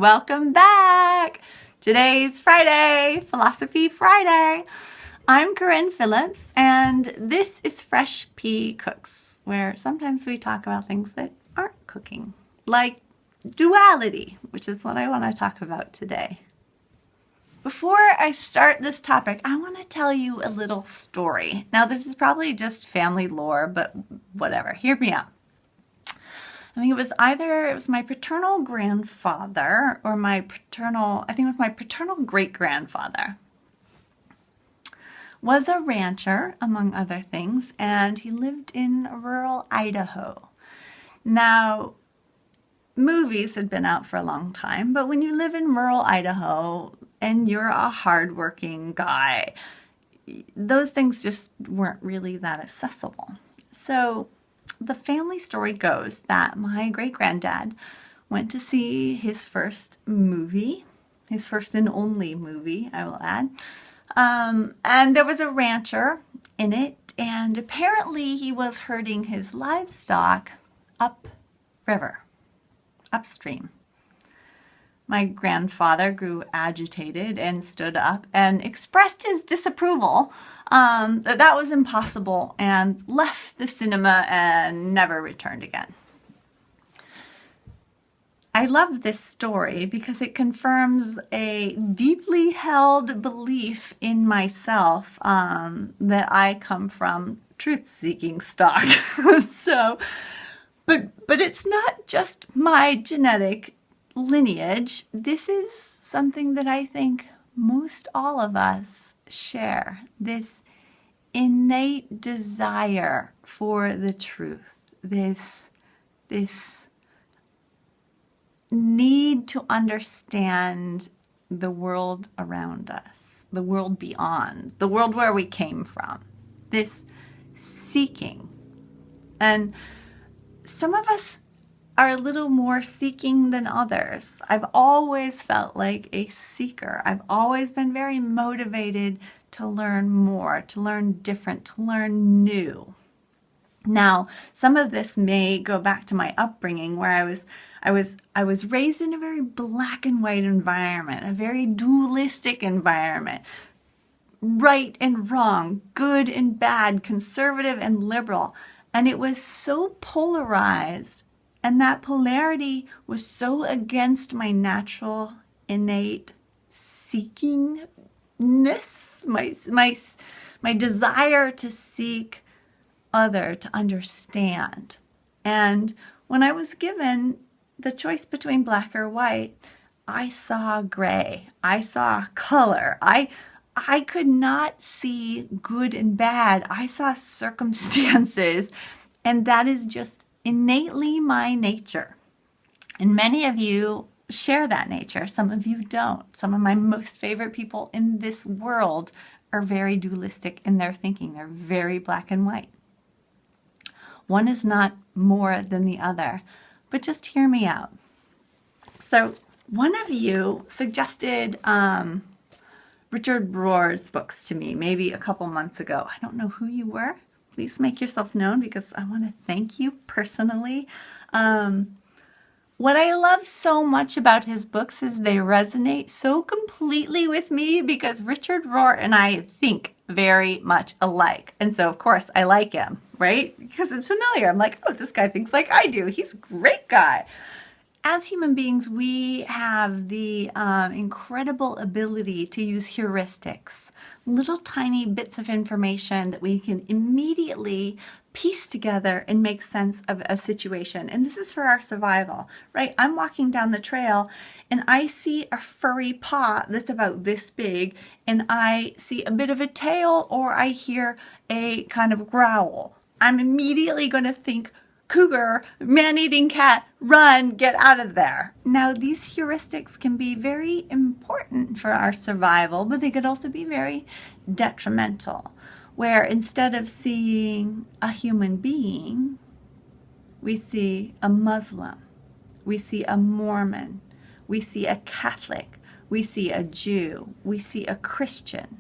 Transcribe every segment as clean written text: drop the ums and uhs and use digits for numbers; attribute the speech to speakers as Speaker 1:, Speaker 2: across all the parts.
Speaker 1: Welcome back! Today's Friday, Philosophy Friday. I'm Corinne Phillips, and this is Fresh Pea Cooks, where sometimes we talk about things that aren't cooking, like duality, which is what I want to talk about today. Before I start this topic, I want to tell you a little story. Now, this is probably just family lore, but whatever. Hear me out. I think it was my paternal grandfather or my paternal great-grandfather was a rancher, among other things, and he lived in rural Idaho. Now, movies had been out for a long time, but when you live in rural Idaho and you're a hardworking guy, those things just weren't really that accessible. So the family story goes that my great-granddad went to see his first movie, his first and only movie, I will add. And there was a rancher in it, and apparently he was herding his livestock upstream. My grandfather grew agitated and stood up and expressed his disapproval that was impossible and left the cinema and never returned again. I love this story because it confirms a deeply held belief in myself that I come from truth-seeking stock. But it's not just my genetic lineage. This is something that I think most all of us share, this innate desire for the truth, this need to understand the world around us, the world beyond, the world where we came from, this seeking. And some of us are a little more seeking than others. I've always felt like a seeker. I've always been very motivated to learn more, to learn different, to learn new. Now, some of this may go back to my upbringing where I was raised in a very black and white environment, a very dualistic environment. Right and wrong, good and bad, conservative and liberal. And it was so polarized, and that polarity was so against my natural, innate seekingness, my desire to seek other, to understand. And when I was given the choice between black or white, I saw gray. I saw color. I could not see good and bad. I saw circumstances, and that is just innately my nature. And many of you share that nature. Some of you don't. Some of my most favorite people in this world are very dualistic in their thinking. They're very black and white. One is not more than the other, but just hear me out. So one of you suggested Richard Rohr's books to me maybe a couple months ago. I don't know who you were. Please make yourself known because I want to thank you personally. What I love so much about his books is they resonate so completely with me because Richard Rohr and I think very much alike. And so, of course, I like him, right? Because it's familiar. I'm like, oh, this guy thinks like I do. He's a great guy. As human beings, we have the incredible ability to use heuristics, little tiny bits of information that we can immediately piece together and make sense of a situation. And this is for our survival, right? I'm walking down the trail and I see a furry paw that's about this big, and I see a bit of a tail or I hear a kind of growl. I'm immediately going to think, cougar, man-eating cat, run, get out of there. Now, these heuristics can be very important for our survival, but they could also be very detrimental, where instead of seeing a human being, we see a Muslim, we see a Mormon, we see a Catholic, we see a Jew, we see a Christian.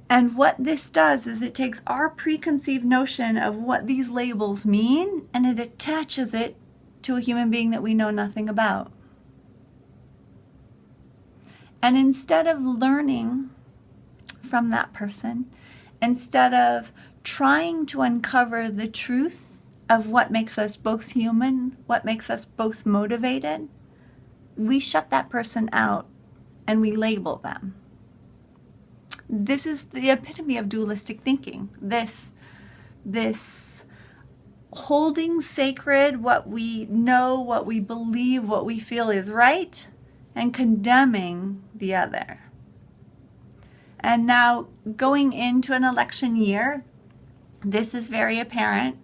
Speaker 1: And what this does is it takes our preconceived notion of what these labels mean and it attaches it to a human being that we know nothing about. And instead of learning from that person, instead of trying to uncover the truth of what makes us both human, what makes us both motivated, we shut that person out and we label them. This is the epitome of dualistic thinking. This holding sacred what we know, what we believe, what we feel is right, and condemning the other. And now, going into an election year, this is very apparent.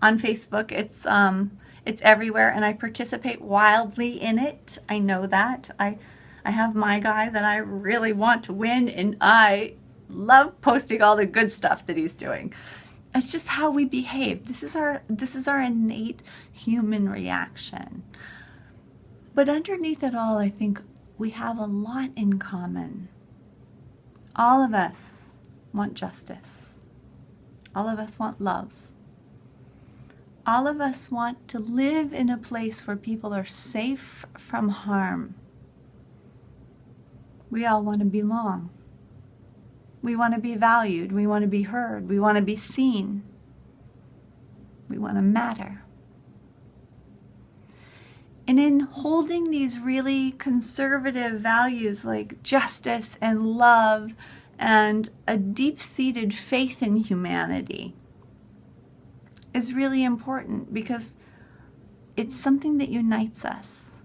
Speaker 1: On Facebook, it's everywhere, and I participate wildly in it. I know that. I have my guy that I really want to win, and I love posting all the good stuff that he's doing. It's just how we behave. This is our innate human reaction. But underneath it all, I think we have a lot in common. All of us want justice. All of us want love. All of us want to live in a place where people are safe from harm. We all want to belong. We want to be valued. We want to be heard. We want to be seen. We want to matter. And in holding these really conservative values like justice and love and a deep-seated faith in humanity is really important because it's something that unites us.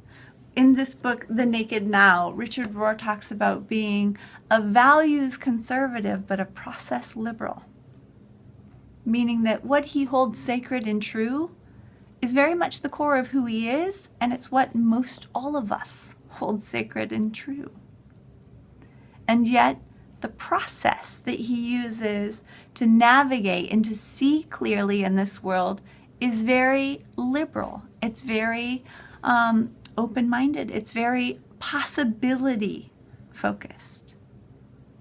Speaker 1: In this book, The Naked Now, Richard Rohr talks about being a values conservative but a process liberal, meaning that what he holds sacred and true is very much the core of who he is, and it's what most all of us hold sacred and true. And yet, the process that he uses to navigate and to see clearly in this world is very liberal. It's very open-minded. It's very possibility focused.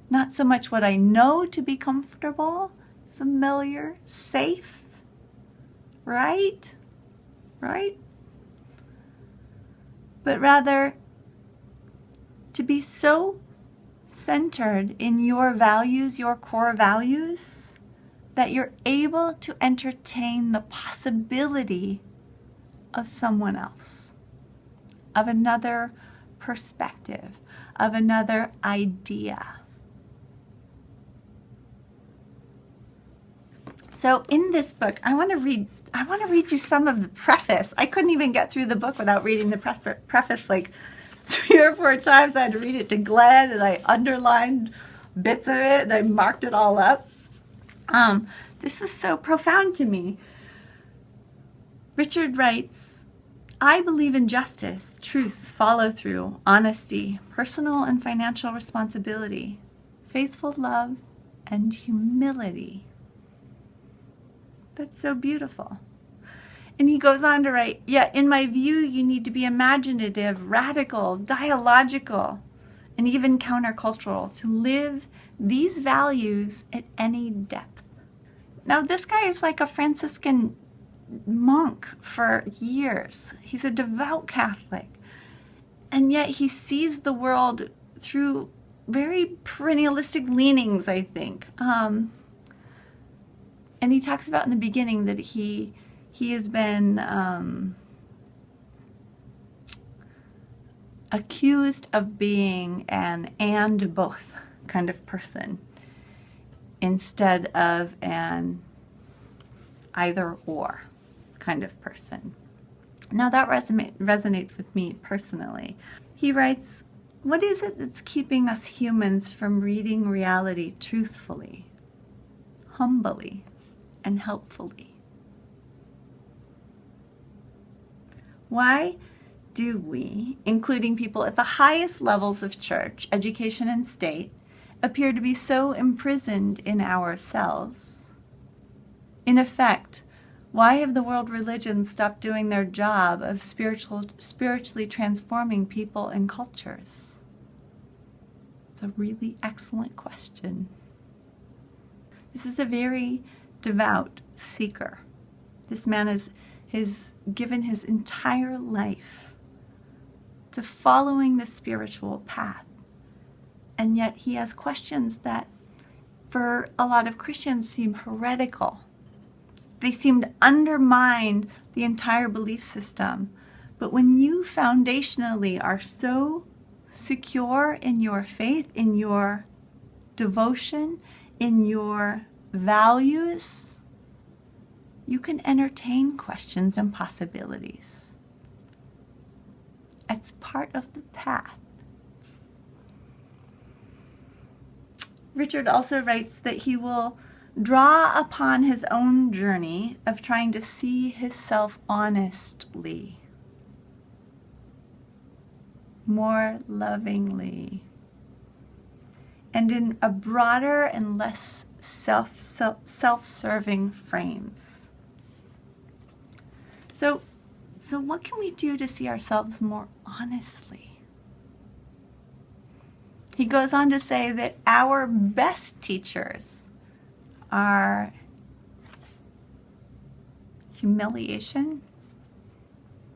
Speaker 1: Not so much what I know to be comfortable, familiar, safe, right? Right? But rather to be so centered in your values, your core values, that you're able to entertain the possibility of someone else, of another perspective, of another idea. So in this book, I want to read you some of the preface. I couldn't even get through the book without reading the preface like 3 or 4 times. I had to read it to Glenn, and I underlined bits of it, and I marked it all up. This was so profound to me. Richard writes, I believe in justice, truth, follow-through, honesty, personal and financial responsibility, faithful love, and humility. That's so beautiful. And he goes on to write, yet in my view, you need to be imaginative, radical, dialogical, and even countercultural to live these values at any depth. Now, this guy is like a Franciscan monk for years. He's a devout Catholic. And yet he sees the world through very perennialistic leanings, I think. And he talks about in the beginning that he has been accused of being an and both kind of person instead of an either or kind of person. Now that resonates with me personally. He writes, what is it that's keeping us humans from reading reality truthfully, humbly, and helpfully? Why do we, including people at the highest levels of church, education, and state, appear to be so imprisoned in ourselves? In effect, why have the world religions stopped doing their job of spiritually transforming people and cultures? It's a really excellent question. This is a very devout seeker. This man is, his given his entire life to following the spiritual path. And yet he has questions that for a lot of Christians seem heretical. They seem to undermine the entire belief system. But when you foundationally are so secure in your faith, in your devotion, in your values, you can entertain questions and possibilities. It's part of the path. Richard also writes that he will draw upon his own journey of trying to see himself honestly, more lovingly, and in a broader and less self-serving frames. So what can we do to see ourselves more honestly? He goes on to say that our best teachers are humiliation,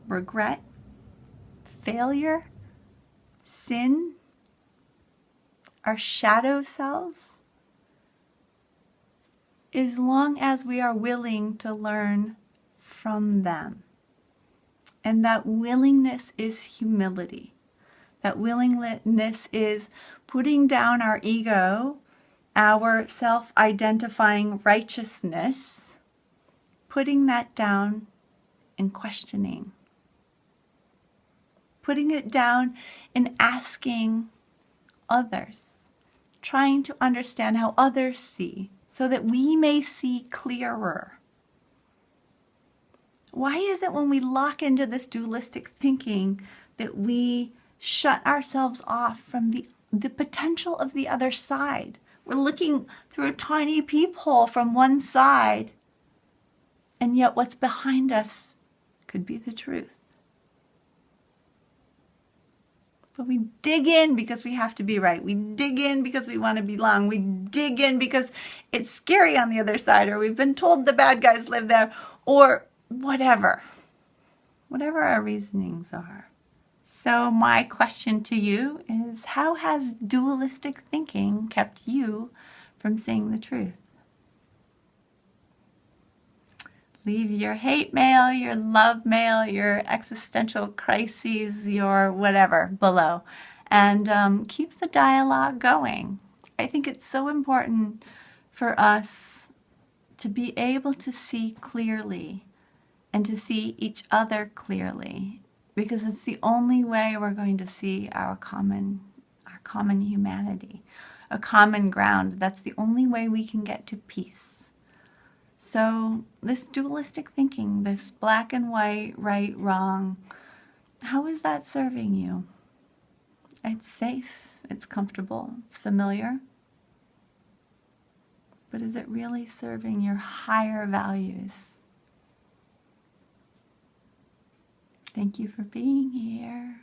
Speaker 1: regret, failure, sin, our shadow selves, as long as we are willing to learn from them. And that willingness is humility. That willingness is putting down our ego, our self-identifying righteousness, putting that down and questioning. Putting it down and asking others, trying to understand how others see, so that we may see clearer. Why is it when we lock into this dualistic thinking that we shut ourselves off from the potential of the other side? We're looking through a tiny peephole from one side, and yet what's behind us could be the truth. But we dig in because we have to be right. We dig in because we want to belong. We dig in because it's scary on the other side, or we've been told the bad guys live there, or whatever our reasonings are. So my question to you is, how has dualistic thinking kept you from seeing the truth? Leave your hate mail, your love mail, your existential crises, your whatever below, and keep the dialogue going. I think it's so important for us to be able to see clearly and to see each other clearly, because it's the only way we're going to see our common humanity, a common ground. That's the only way we can get to peace. So this dualistic thinking, this black and white, right, wrong, how is that serving you? It's safe, it's comfortable, it's familiar. But is it really serving your higher values? Thank you for being here.